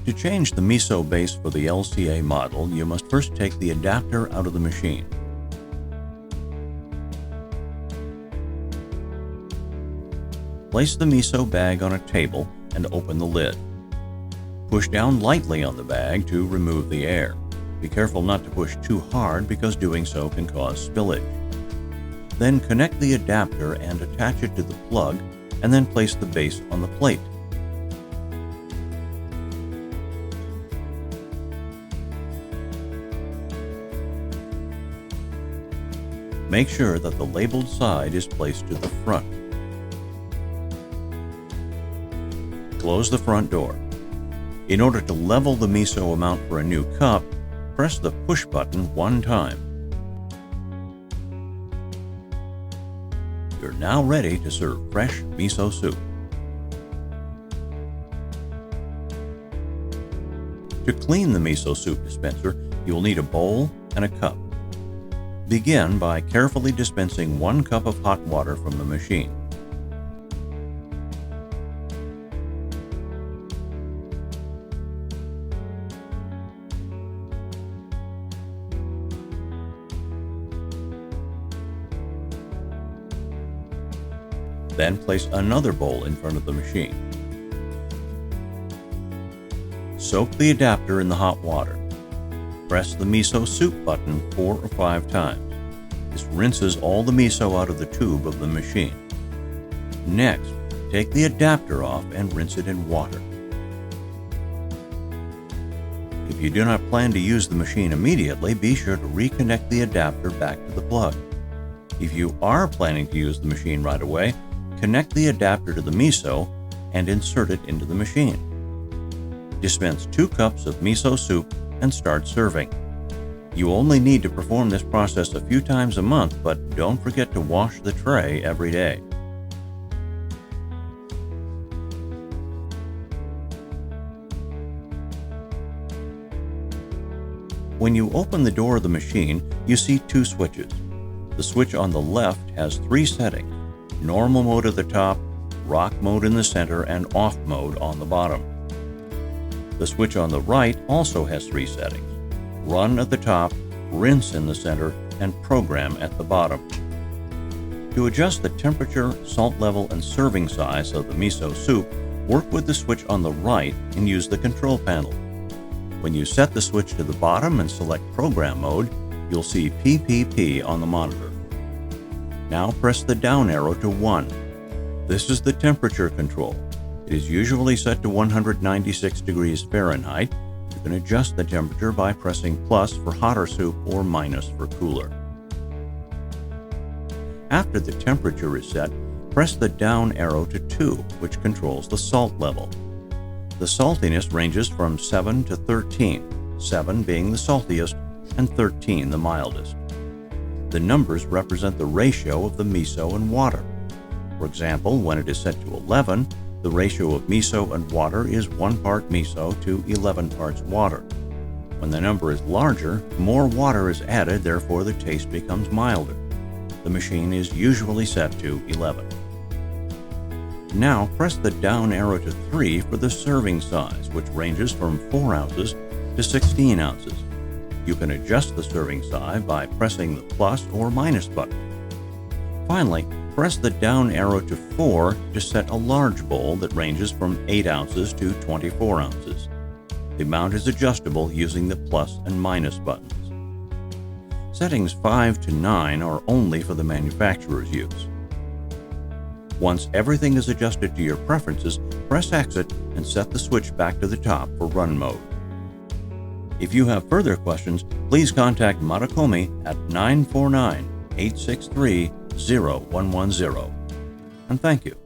To change the miso base for the LCA model, you must first take the adapter out of the machine. Place the miso bag on a table and open the lid. Push down lightly on the bag to remove the air. Be careful not to push too hard because doing so can cause spillage. Then connect the adapter and attach it to the plug, and then place the base on the plate. Make sure that the labeled side is placed to the front. Close the front door. In order to level the miso amount for a new cup, press the push button one time. You're now ready to serve fresh miso soup. To clean the miso soup dispenser, you will need a bowl and a cup. Begin by carefully dispensing 1 cup of hot water from the machine. Then place another bowl in front of the machine. Soak the adapter in the hot water. Press the miso soup button 4 or 5 times. This rinses all the miso out of the tube of the machine. Next, take the adapter off and rinse it in water. If you do not plan to use the machine immediately, be sure to reconnect the adapter back to the plug. If you are planning to use the machine right away, connect the adapter to the miso and insert it into the machine. Dispense 2 cups of miso soup and start serving. You only need to perform this process a few times a month, but don't forget to wash the tray every day. When you open the door of the machine, you see 2 switches. The switch on the left has 3 settings: normal mode at the top, rock mode in the center, and off mode on the bottom. The switch on the right also has 3 settings: run at the top, rinse in the center, and program at the bottom. To adjust the temperature, salt level, and serving size of the miso soup, work with the switch on the right and use the control panel. When you set the switch to the bottom and select program mode, you'll see PPP on the monitor. Now press the down arrow to 1. This is the temperature control. It is usually set to 196 degrees Fahrenheit. You can adjust the temperature by pressing plus for hotter soup or minus for cooler. After the temperature is set, press the down arrow to 2, which controls the salt level. The saltiness ranges from 7 to 13, 7 being the saltiest and 13 the mildest. The numbers represent the ratio of the miso and water. For example, when it is set to 11, the ratio of miso and water is 1 part miso to 11 parts water. When the number is larger, more water is added, therefore the taste becomes milder. The machine is usually set to 11. Now press the down arrow to 3 for the serving size, which ranges from 4 ounces to 16 ounces. You can adjust the serving size by pressing the plus or minus button. Finally, press the down arrow to 4 to set a large bowl that ranges from 8 ounces to 24 ounces. The amount is adjustable using the plus and minus buttons. Settings 5 to 9 are only for the manufacturer's use. Once everything is adjusted to your preferences, press exit and set the switch back to the top for run mode. If you have further questions, please contact Marukome at 949-863-0110. And thank you.